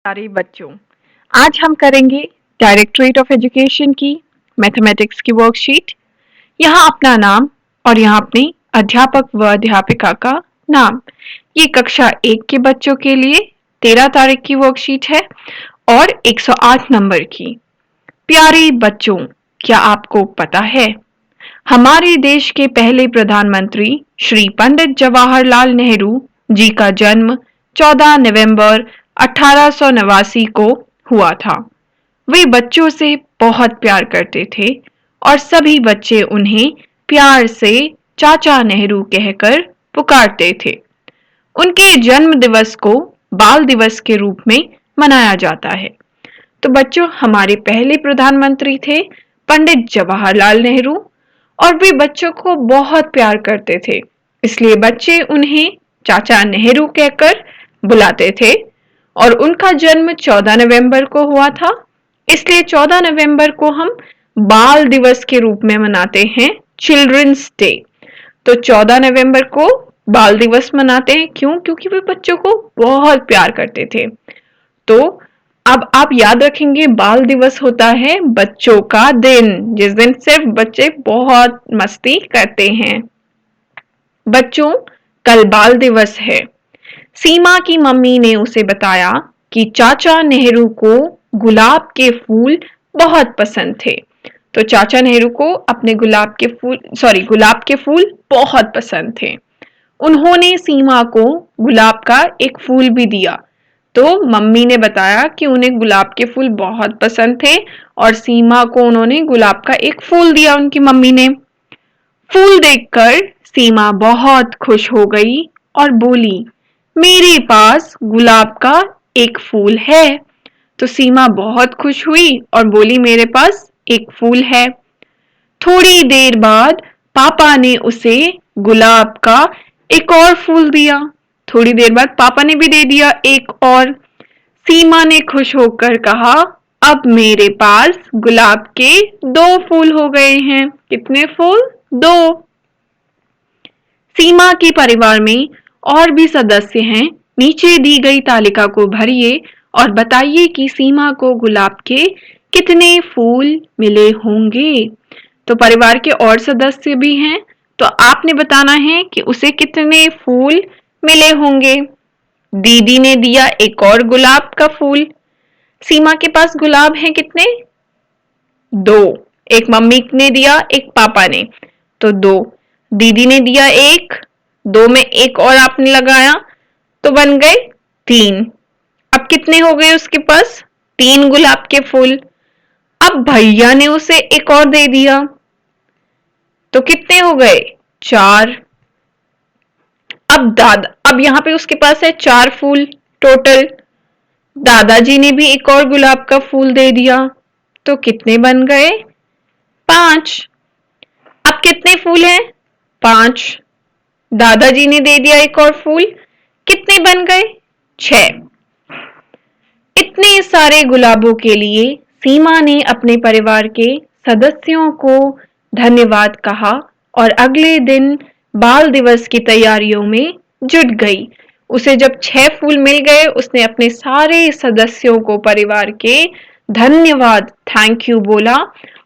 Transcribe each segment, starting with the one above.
प्यारे बच्चों, आज हम करेंगे डायरेक्टरेट ऑफ एजुकेशन की मैथमेटिक्स की वर्कशीट। यहाँ अपना नाम और यहाँ अपने अध्यापक व अध्यापिका का नाम। ये कक्षा 1 के बच्चों के लिए 13 तारीख की वर्कशीट है और 108 नंबर की। प्यारे बच्चों, क्या आपको पता है हमारे देश के पहले प्रधानमंत्री श्री पंडित जवाहरलाल नेहरू जी का जन्म 14 नवंबर 1889 को हुआ था। वे बच्चों से बहुत प्यार करते थे और सभी बच्चे उन्हें प्यार से चाचा नेहरू कहकर पुकारते थे। उनके जन्म दिवस को बाल दिवस के रूप में मनाया जाता है। तो बच्चों, हमारे पहले प्रधानमंत्री थे पंडित जवाहरलाल नेहरू और वे बच्चों को बहुत प्यार करते थे, इसलिए बच्चे उन्हें चाचा नेहरू कहकर बुलाते थे। और उनका जन्म 14 नवंबर को हुआ था, इसलिए 14 नवंबर को हम बाल दिवस के रूप में मनाते हैं, चिल्ड्रंस डे। तो 14 नवंबर को बाल दिवस मनाते हैं, क्यों? क्योंकि वे बच्चों को बहुत प्यार करते थे। तो अब आप याद रखेंगे, बाल दिवस होता है बच्चों का दिन, जिस दिन सिर्फ बच्चे बहुत मस्ती करते हैं। बच्चों, कल बाल दिवस है। सीमा की मम्मी ने उसे बताया कि चाचा नेहरू को गुलाब के फूल बहुत पसंद थे। तो चाचा नेहरू को अपने गुलाब के फूल बहुत पसंद थे। उन्होंने सीमा को गुलाब का एक फूल भी दिया। तो मम्मी ने बताया कि उन्हें गुलाब के फूल बहुत पसंद थे और सीमा को उन्होंने गुलाब का एक फूल दिया उनकी मम्मी ने। फूल देखकर सीमा बहुत खुश हो गई और बोली, मेरे पास गुलाब का एक फूल है। तो सीमा बहुत खुश हुई और बोली, मेरे पास एक फूल है। थोड़ी देर बाद पापा ने उसे गुलाब का एक और फूल दिया। थोड़ी देर बाद पापा ने भी दे दिया एक और। सीमा ने खुश होकर कहा, अब मेरे पास गुलाब के 2 फूल हो गए हैं। कितने फूल? 2। सीमा के परिवार में और भी सदस्य हैं। नीचे दी गई तालिका को भरिए और बताइए कि सीमा को गुलाब के कितने फूल मिले होंगे। तो परिवार के और सदस्य भी हैं, तो आपने बताना है कि उसे कितने फूल मिले होंगे। दीदी ने दिया एक और गुलाब का फूल। सीमा के पास गुलाब हैं कितने? 2। एक मम्मी ने दिया, एक पापा ने, तो 2। दीदी ने दिया एक, 2 में एक और आपने लगाया तो बन गए 3। अब कितने हो गए उसके पास? 3 गुलाब के फूल। अब भैया ने उसे एक और दे दिया तो कितने हो गए? 4। अब यहाँ पे उसके पास है 4 फूल टोटल। दादाजी ने भी एक और गुलाब का फूल दे दिया तो कितने बन गए? 5। अब कितने फूल हैं? 5। दादाजी ने दे दिया एक और फूल, कितने बन गए? 6। इतने सारे गुलाबों के लिए सीमा ने अपने परिवार के सदस्यों को धन्यवाद कहा और अगले दिन बाल दिवस की तैयारियों में जुट गई। उसे जब 6 फूल मिल गए, उसने अपने सारे सदस्यों को परिवार के धन्यवाद, थैंक यू बोला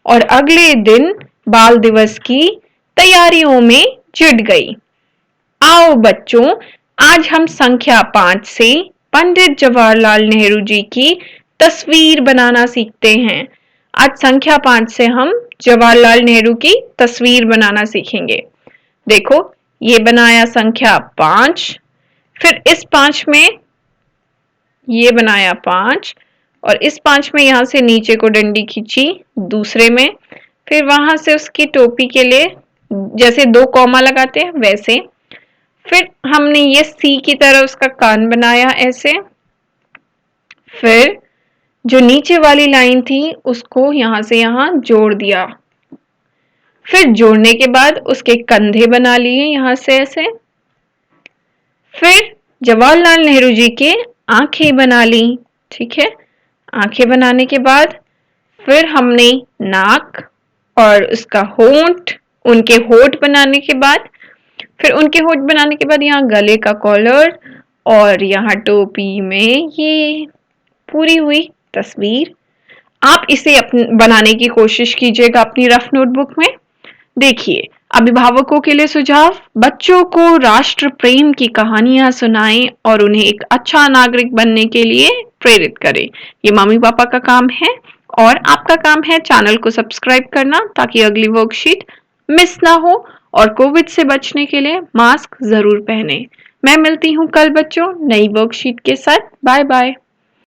और अगले दिन बाल दिवस की तैयारियों में जुट गई। आओ बच्चों, आज हम संख्या 5 से पंडित जवाहरलाल नेहरू जी की तस्वीर बनाना सीखते हैं। आज संख्या 5 से हम जवाहरलाल नेहरू की तस्वीर बनाना सीखेंगे। देखो, ये बनाया संख्या 5, फिर इस 5 में ये बनाया 5 और इस 5 में यहां से नीचे को डंडी खींची दूसरे में, फिर वहां से उसकी टोपी के लिए जैसे 2 कॉमा लगाते हैं वैसे, फिर हमने ये सी की तरह उसका कान बनाया ऐसे, फिर जो नीचे वाली लाइन थी उसको यहां से यहां जोड़ दिया, फिर जोड़ने के बाद उसके कंधे बना लिए यहां से ऐसे, फिर जवाहरलाल नेहरू जी के आंखें बना ली। ठीक है, आंखें बनाने के बाद फिर हमने नाक और उसका होंठ, उनके होंठ बनाने के बाद, फिर उनके होंठ बनाने के बाद यहाँ गले का कॉलर और यहाँ टोपी में ये पूरी हुई तस्वीर। आप इसे बनाने की कोशिश कीजिएगा अपनी रफ नोटबुक में। देखिए, अभिभावकों के लिए सुझाव, बच्चों को राष्ट्र प्रेम की कहानियां सुनाएं और उन्हें एक अच्छा नागरिक बनने के लिए प्रेरित करें। ये मम्मी पापा का काम है और आपका काम है चैनल को सब्सक्राइब करना ताकि अगली वर्कशीट मिस ना हो। और कोविड से बचने के लिए मास्क जरूर पहने। मैं मिलती हूँ कल बच्चों नई वर्कशीट के साथ। Bye bye.